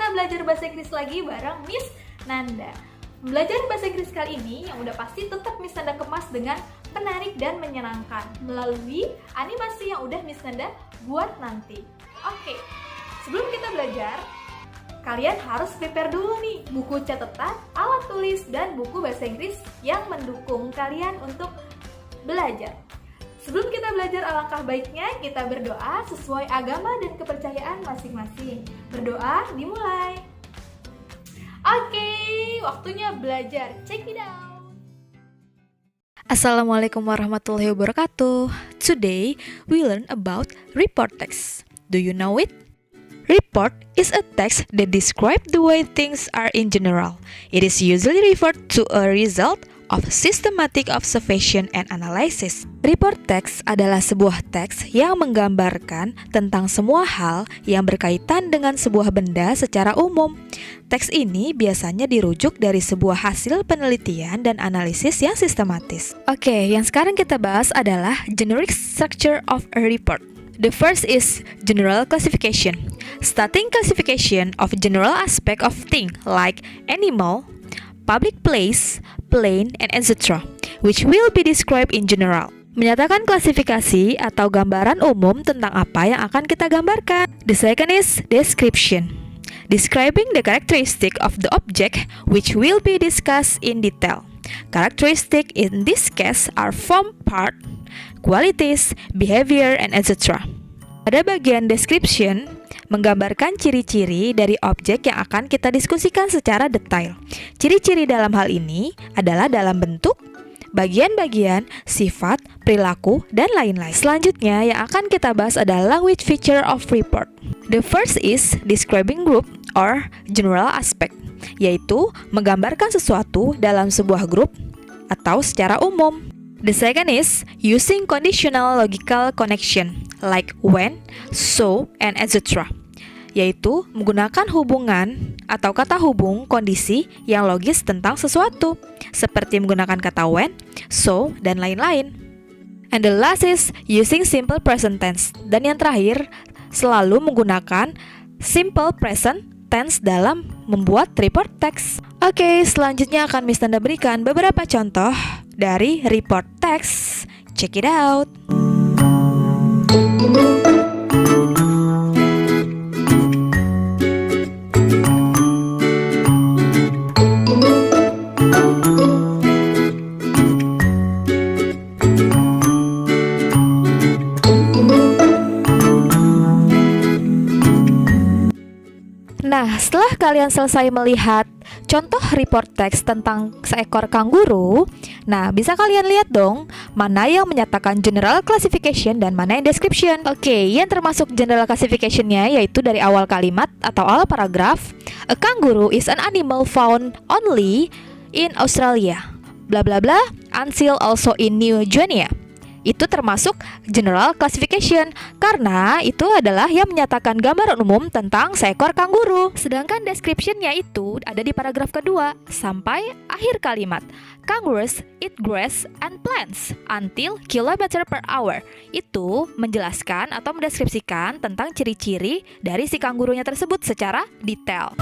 kita belajar bahasa Inggris lagi bareng Miss Nanda. Belajar bahasa Inggris kali ini yang udah pasti tetap Miss Nanda kemas dengan menarik dan menyenangkan melalui animasi yang udah Miss Nanda buat nanti. Oke, sebelum kita belajar, kalian harus prepare dulu nih buku catatan, alat tulis, dan buku bahasa Inggris yang mendukung kalian untuk belajar. Sebelum kita belajar, alangkah baiknya kita berdoa sesuai agama dan kepercayaan masing-masing. Berdoa dimulai. Oke, waktunya belajar. Check it out. Assalamualaikum warahmatullahi wabarakatuh. Today we learn about report text. Do you know it? Report is a text that describes the way things are in general. It is usually referred to a result of systematic observation and analysis. Report text adalah sebuah teks yang menggambarkan tentang semua hal yang berkaitan dengan sebuah benda secara umum. Teks ini biasanya dirujuk dari sebuah hasil penelitian dan analisis yang sistematis. Oke, yang sekarang kita bahas adalah generic structure of a report. The first is general classification. Starting classification of general aspect of thing like animal, public place, plane, and etc., which will be described in general. Menyatakan klasifikasi atau gambaran umum tentang apa yang akan kita gambarkan. The second is description. Describing the characteristic of the object which will be discussed in detail. Characteristic in this case are form, part, qualities, behavior, and etc. Pada bagian description, menggambarkan ciri-ciri dari objek yang akan kita diskusikan secara detail. Ciri-ciri dalam hal ini adalah dalam bentuk, bagian-bagian, sifat, perilaku, dan lain-lain. Selanjutnya yang akan kita bahas adalah language feature of report. The first is describing group or general aspect, yaitu menggambarkan sesuatu dalam sebuah grup atau secara umum. The second is using conditional logical connection like when, so, and etc., yaitu menggunakan hubungan atau kata hubung kondisi yang logis tentang sesuatu, seperti menggunakan kata when, so, dan lain-lain. And the last is using simple present tense. Dan yang terakhir, selalu menggunakan simple present tense dalam membuat report text. Oke, selanjutnya akan Miss Nanda berikan beberapa contoh dari report text. Check it out. Nah, setelah kalian selesai melihat contoh report text tentang seekor kanguru, nah bisa kalian lihat dong mana yang menyatakan general classification dan mana yang description. Oke, yang termasuk general classification-nya yaitu dari awal kalimat atau awal paragraf. A kangaroo is an animal found only in Australia, bla bla bla, until also in New Guinea. Itu termasuk general classification karena itu adalah yang menyatakan gambaran umum tentang seekor kanguru. Sedangkan description-nya itu ada di paragraf kedua sampai akhir kalimat. Kangaroos eat grass and plants until kilometer per hour. Itu menjelaskan atau mendeskripsikan tentang ciri-ciri dari si kangurunya tersebut secara detail.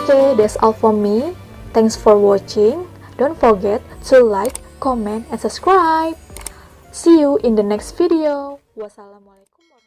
Okay, that's all for me. Thanks for watching. Don't forget to like, comment, and subscribe. See you in the next video. Wassalamualaikum warahmatullahi wabarakatuh.